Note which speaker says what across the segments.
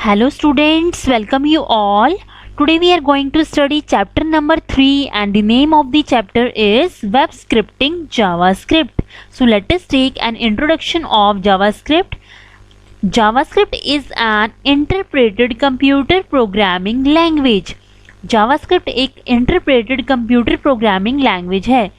Speaker 1: Hello students, welcome you all. Today we are going to study chapter number 3 and the name of the chapter is Web Scripting JavaScript. So let us take an introduction of JavaScript. JavaScript is an interpreted computer programming language. JavaScript एक interpreted computer programming language है.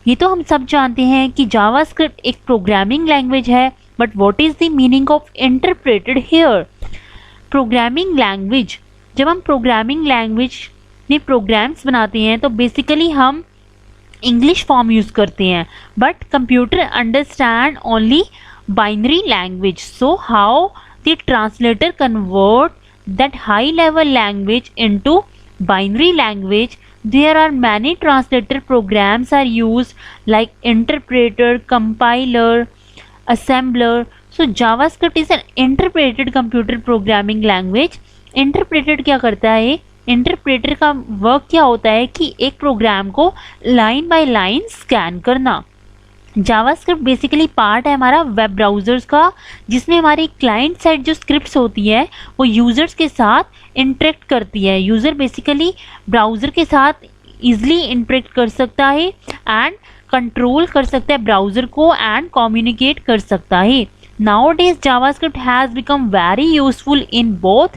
Speaker 1: ये तो हम सब जानते हैं कि JavaScript एक प्रोग्रामिंग लैंग्वेज है, but what is the meaning of interpreted here? Programming language, जब हम प्रोग्रामिंग लैंग्वेज में प्रोग्राम्स बनाते हैं तो बेसिकली हम इंग्लिश फॉर्म यूज़ करते हैं, but computer understand only binary language. So how the translator convert that high level language into binary language? There are many translator programs are used like interpreter, compiler, assembler. So JavaScript is an interpreted computer programming language. Interpreted क्या करता है? Interpreter का work क्या होता है कि एक programme को लाइन बाय लाइन स्कैन करना. जावास्क्रिप्ट बेसिकली पार्ट है हमारा वेब ब्राउज़र्स का, जिसमें हमारी क्लाइंट साइड जो स्क्रिप्ट्स होती है वो यूज़र्स के साथ इंटरेक्ट करती है. यूज़र बेसिकली ब्राउज़र के साथ ईजिली इंटरेक्ट कर सकता है एंड कंट्रोल कर सकता है ब्राउज़र को एंड कम्युनिकेट कर सकता है. Nowadays JavaScript has become very useful in both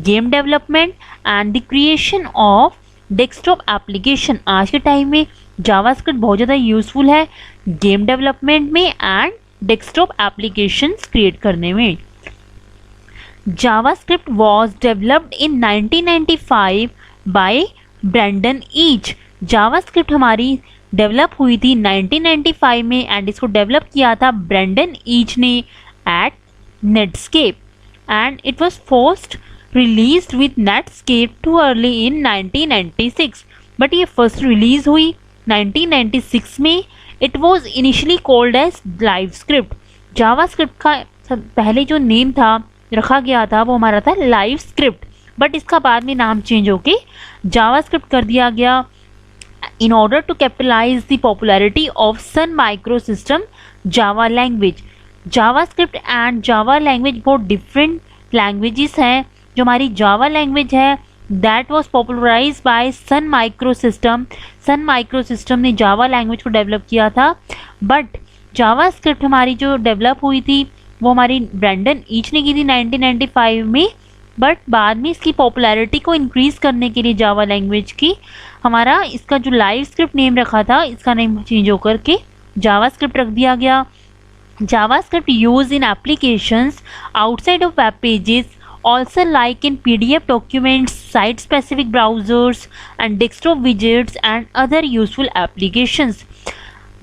Speaker 1: game development and the creation of desktop application. आज के टाइम में JavaScript बहुत ज़्यादा यूज़फुल है गेम डेवलपमेंट में एंड डेस्कटॉप एप्लीकेशंस क्रिएट करने में. JavaScript was developed in 1995 by Brandon Each. JavaScript हमारी डेवलप हुई थी 1995 में एंड इसको डेवलप किया था ब्रेंडन ईच ने at Netscape and it was first released with Netscape two early in 1996. But ये फर्स्ट रिलीज हुई 1996 में. It was initially called as LiveScript. JavaScript का पहले जो नेम था रखा गया था वो हमारा था लाइवस्क्रिप्ट, बट इसका बाद में नाम चेंज होके जावास्क्रिप्ट कर दिया गया in order to capitalize the popularity of Sun Microsystem Java language. JavaScript and Java language बहुत different languages हैं. जो हमारी Java language है that was popularized by Sun Microsystem. Sun Microsystem ने Java language को डेवलप किया था, बट JavaScript हमारी जो डेवलप हुई थी वो हमारी ब्रेंडन ईच ने की थी 1995 में. बट बाद में इसकी पॉपुलैरिटी को इंक्रीज़ करने के लिए जावा लैंग्वेज की हमारा इसका जो लाइव स्क्रिप्ट नेम रखा था इसका नेम चेंज होकर के जावास्क्रिप्ट रख दिया गया. JavaScript use in applications outside of web pages also like in PDF documents, site specific browsers and desktop widgets and other useful applications.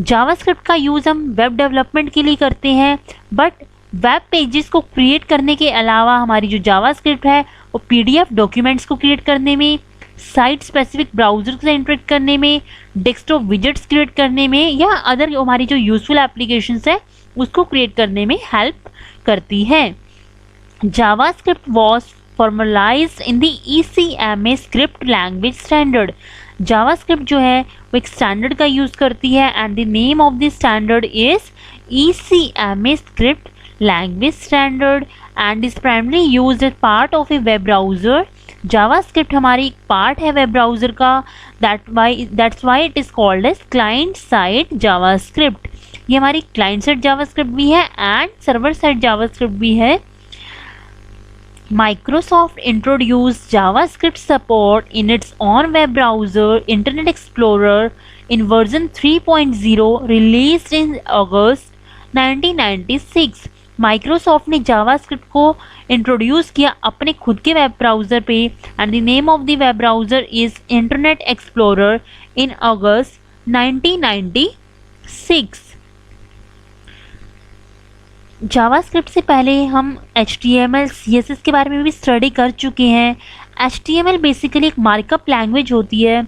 Speaker 1: JavaScript का यूज़ हम वेब डेवलपमेंट के लिए करते हैं, बट वेब पेजेस को क्रिएट करने के अलावा हमारी जो जावास्क्रिप्ट है वो PDF डॉक्यूमेंट्स को क्रिएट करने में, साइट स्पेसिफिक ब्राउज़र से इंटरेक्ट करने में, डेस्कटॉप विजेट्स क्रिएट करने में या अदर हमारी जो यूजफुल एप्लीकेशंस है उसको क्रिएट करने में हेल्प करती है. JavaScript was formalised in the ECMA script language standard. JavaScript जो है वो एक स्टैंडर्ड का यूज़ करती है and the name of the standard is ECMA script language standard and is primarily used as part of a web browser. JavaScript हमारी एक part है वेब ब्राउज़र का, that's why it is called as client side JavaScript. ये हमारी client side JavaScript भी है and server side JavaScript भी है. Microsoft introduced JavaScript support in its own web browser Internet Explorer in version 3.0 released in August 1996. Microsoft ने JavaScript को introduce किया अपने खुद के वेब ब्राउज़र पे and the name of the web browser is internet explorer in August 1996. JavaScript से पहले हम HTML CSS के बारे में भी स्टडी कर चुके हैं. HTML बेसिकली एक मार्कअप लैंग्वेज होती है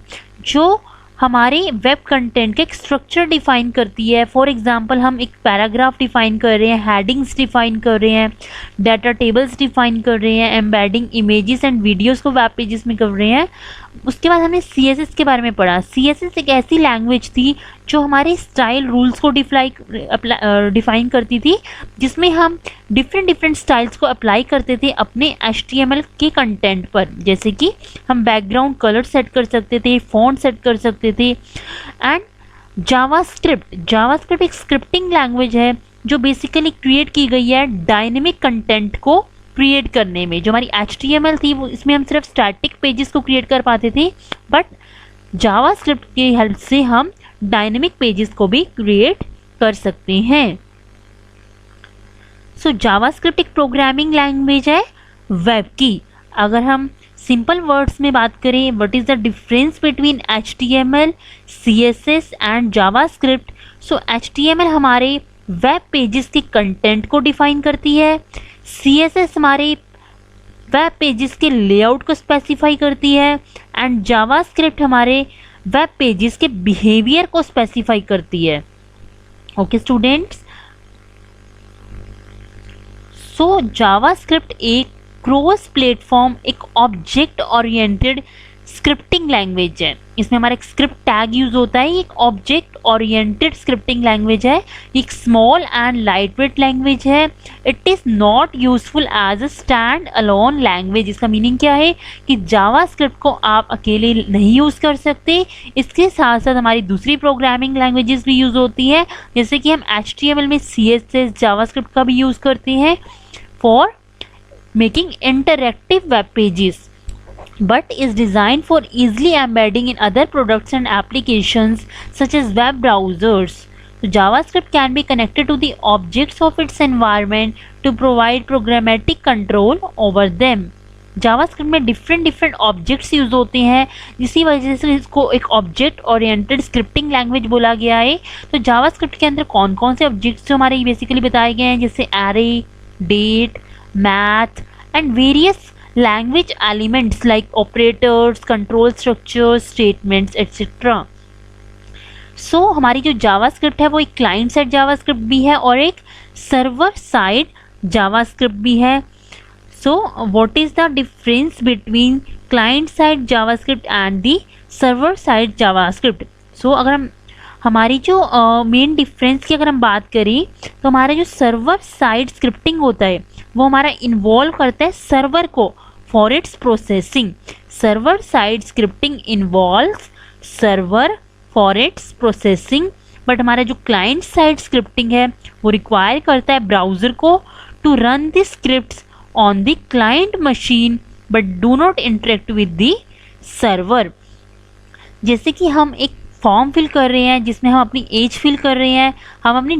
Speaker 1: जो हमारे वेब कंटेंट का एक स्ट्रक्चर डिफाइन करती है. फॉर एग्जांपल हम एक पैराग्राफ डिफाइन कर रहे हैं, हेडिंग्स डिफाइन कर रहे हैं, डाटा टेबल्स डिफाइन कर रहे हैं, एम्बेडिंग इमेजेस एंड वीडियोस को वेब पेजेस में कर रहे हैं, उसके बाद हमने CSS के बारे में पढ़ा। CSS एक ऐसी लैंग्वेज थी जो हमारे स्टाइल रूल्स को डिफाइन करती थी, जिसमें हम डिफरेंट स्टाइल्स को अप्लाई करते थे अपने HTML के कंटेंट पर। जैसे कि हम बैकग्राउंड कलर सेट कर सकते थे, फॉन्ट सेट कर सकते थे। एंड जावास्क्रिप्ट एक स्क्रिप्टिंग लैंग्वेज है जो बेसिकली क्रिएट की गई है डायनेमिक कंटेंट को क्रिएट करने में। जो हमारी HTML थी वो इसमें हम सिर्फ स्टैटिक पेजेस को क्रिएट कर पाते थे, बट जावास्क्रिप्ट की हेल्प से हम डायनेमिक पेजेस को भी क्रिएट कर सकते हैं। सो जावास्क्रिप्ट एक प्रोग्रामिंग लैंग्वेज है वेब की। अगर हम सिंपल वर्ड्स में बात करें, what is the difference between HTML, CSS and JavaScript. So HTML हमारे वेब पेजेस के कंटेंट को डिफाइन करती है, CSS हमारे वेब पेजेस के लेआउट को स्पेसिफाई करती है, एंड जावास्क्रिप्ट हमारे वेब पेजेस के बिहेवियर को स्पेसिफाई करती है। ओके स्टूडेंट्स, सो जावास्क्रिप्ट एक क्रॉस प्लेटफॉर्म, एक ऑब्जेक्ट ओरिएंटेड स्क्रिप्टिंग लैंग्वेज है। इसमें हमारा एक स्क्रिप्ट टैग यूज होता है। एक ऑब्जेक्ट ओरिएंटेड स्क्रिप्टिंग लैंग्वेज है, एक स्मॉल एंड लाइटवेट लैंग्वेज है। It is not useful as a stand alone language. इसका मीनिंग क्या है कि जावास्क्रिप्ट को आप अकेले नहीं यूज़ कर सकते, इसके साथ साथ हमारी दूसरी प्रोग्रामिंग लैंग्वेजेस भी यूज़ होती है। जैसे कि हम HTML में CSS, जावास्क्रिप्ट का भी यूज़ करते हैं for making interactive web pages, but is designed for easily embedding in other products and applications such as web browsers. So JavaScript can be connected to the objects of its environment to provide programmatic control over them. JavaScript में different objects use होते हैं, इसी वजह से इसको एक object oriented scripting language बोला गया है। तो जावास्क्रिप्ट के अंदर कौन कौन से ऑब्जेक्ट्स जो हमारे बेसिकली बताए गए हैं, जैसे array, date, math and various language elements like operators, control structures, statements, etc. So हमारी जो जावास्क्रिप्ट है वो एक क्लाइंट साइड जावास्क्रिप्ट भी है और एक सर्वर साइड जावास्क्रिप्ट भी है। So what is the difference between client side JavaScript and the server side JavaScript. So अगर हम हमारी जो मेन डिफरेंस की अगर हम बात करें, तो हमारा जो सर्वर साइड स्क्रिप्टिंग होता है वो हमारा इन्वॉल्व करता है सर्वर को for its processing. Server side scripting involves server for its processing, but हमारा जो क्लाइंट साइड स्क्रिप्टिंग है वो रिक्वायर करता है ब्राउज़र को to run the scripts on the client machine but do not interact with the server. जैसे कि हम एक फॉर्म फिल कर रहे हैं जिसमें हम अपनी एज फिल कर रहे हैं, हम अपनी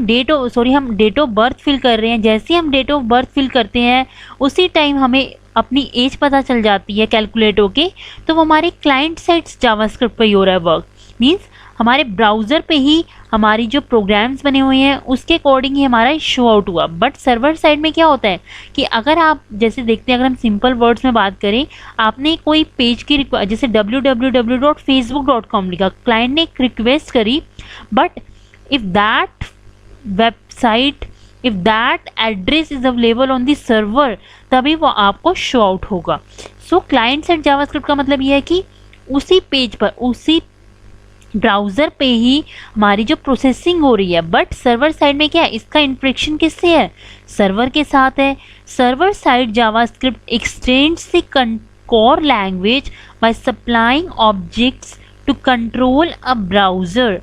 Speaker 1: हम डेट ऑफ बर्थ फिल कर रहे हैं। जैसे ही हम डेट ऑफ बर्थ फिल करते हैं उसी टाइम हमें अपनी एज पता चल जाती है कैलकुलेट होके, तो वो हमारे क्लाइंट साइड जावास्क्रिप्ट पे ही हो रहा है वर्क। मीन्स हमारे ब्राउज़र पे ही हमारी जो प्रोग्राम्स बने हुए हैं उसके अकॉर्डिंग ही हमारा शो आउट हुआ। बट सर्वर साइड में क्या होता है कि अगर आप जैसे देखते हैं, अगर हम सिंपल वर्ड्स में बात करें, आपने कोई पेज की जैसे www.facebook.com लिखा, क्लाइंट ने एक रिक्वेस्ट करी, but if that website if that address is available on the server, तभी वो आपको शो आउट होगा। सो क्लाइंट साइड जावास्क्रिप्ट का मतलब ये है कि उसी पेज पर, उसी ब्राउज़र पे ही हमारी जो प्रोसेसिंग हो रही है। बट सर्वर साइड में क्या है, इसका इंटरेक्शन किससे है, सर्वर के साथ है। Server side JavaScript extends the core language by supplying objects to control a browser.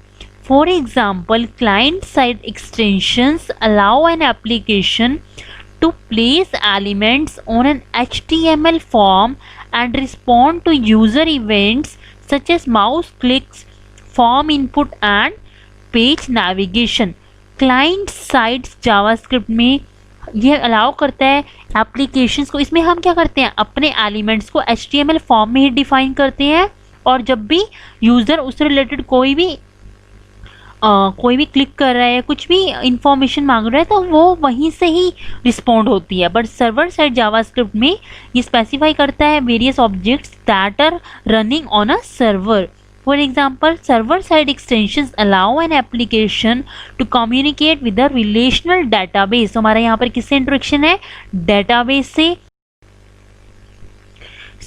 Speaker 1: For example, client-side extensions allow an application to place elements on an HTML form and respond to user events such as mouse clicks, form input and page navigation. Client-side JavaScript में यह allow करता है applications को। इसमें हम क्या करते हैं, अपने एलिमेंट्स को HTML फॉर्म में ही डिफाइन करते हैं, और जब भी यूज़र उससे रिलेटेड कोई भी क्लिक कर रहा है, कुछ भी इंफॉर्मेशन मांग रहा है, तो वो वहीं से ही रिस्पॉन्ड होती है। बट सर्वर साइड जावास्क्रिप्ट में ये स्पेसिफाई करता है various objects that are running on a server. For example, server side extensions allow an application to communicate with a relational database. हमारा यहाँ पर किससे इंट्रोडक्शन है, डेटाबेस से।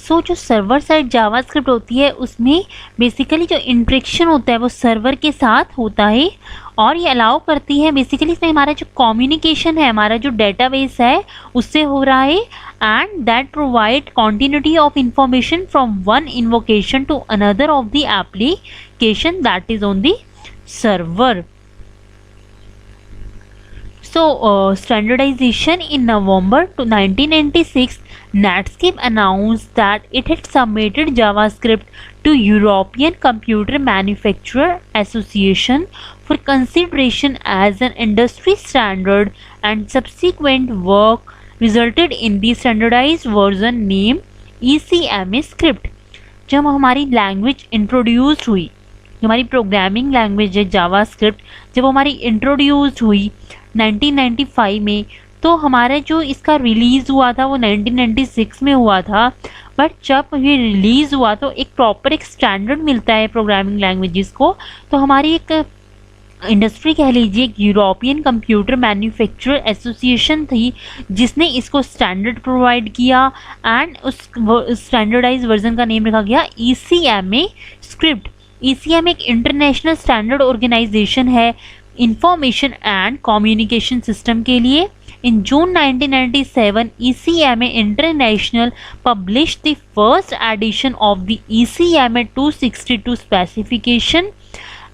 Speaker 1: सो जो सर्वर साइड जावास्क्रिप्ट होती है उसमें बेसिकली जो इंटरेक्शन होता है वो सर्वर के साथ होता है और ये अलाउ करती है बेसिकली इसमें हमारा जो कम्युनिकेशन है, हमारा जो डेटाबेस है उससे हो रहा है and that provide continuity of information from one invocation to another of the application that is on the server. So, standardization in November 1996, Netscape announced that it had submitted JavaScript to European Computer Manufacturer Association for consideration as an industry standard, and subsequent work resulted in the standardized version named ECMA script. जब हमारी language introduce हुई, हमारी programming language है JavaScript, जब हमारी introduce हुई 1995 में, तो हमारा जो इसका रिलीज़ हुआ था वो 1996 में हुआ था. बट जब ये रिलीज़ हुआ तो एक प्रॉपर एक स्टैंडर्ड मिलता है प्रोग्रामिंग लैंग्वेजेस को. तो हमारी एक इंडस्ट्री कह लीजिए, एक यूरोपियन कंप्यूटर मैन्युफैक्चरर एसोसिएशन थी जिसने इसको स्टैंडर्ड प्रोवाइड किया एंड उस स्टैंडर्डाइज वर्जन का नेम रखा गया ECMA स्क्रिप्ट. ECMA एक इंटरनेशनल स्टैंडर्ड ऑर्गेनाइजेशन है इंफॉर्मेशन एंड कम्युनिकेशन सिस्टम के लिए. In June 1997, ECMA International published the first edition of the ECMA 262 specification,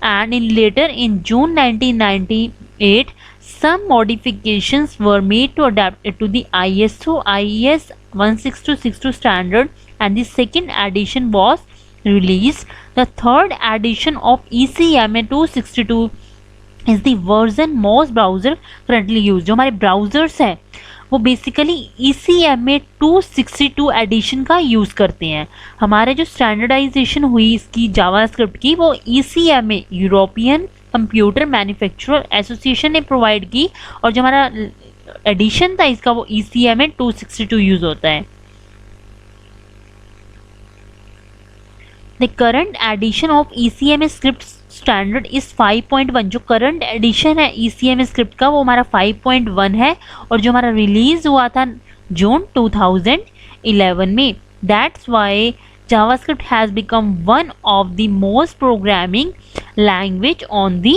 Speaker 1: and in June 1998, some modifications were made to adapt it to the ISO/IEC 16262 standard, and the second edition was released. The third edition of ECMA 262 is the version most browser currently used. जो हमारे browsers हैं वो basically ECMA 262 addition का use करते हैं. हमारे जो standardisation हुई इसकी जावास्क्रिप्ट की वो ECMA European computer manufacturer association ने प्रोवाइड की, और जो हमारा एडिशन था इसका वो ECMA 262 यूज़ होता है. The current edition of ECMA script standard is 5.1. जो करंट एडिशन है ECMA स्क्रिप्ट का वो हमारा 5.1 है, और जो हमारा रिलीज हुआ था जून 2011 में. That's why JavaScript has become one of the most programming language on the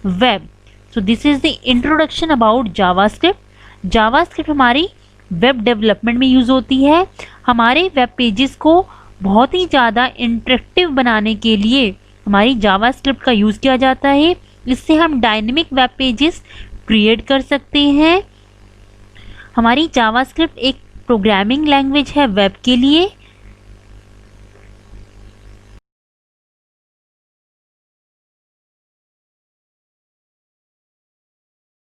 Speaker 1: web. So this is the introduction about JavaScript. JavaScript हमारी वेब डेवलपमेंट में यूज़ होती है. हमारे वेब पेजेस को बहुत ही ज़्यादा इंटरेक्टिव बनाने के लिए हमारी जावास्क्रिप्ट का यूज़ किया जाता है. इससे हम डायनेमिक वेब पेजेस क्रिएट कर सकते हैं. हमारी जावास्क्रिप्ट एक प्रोग्रामिंग लैंग्वेज है वेब के लिए.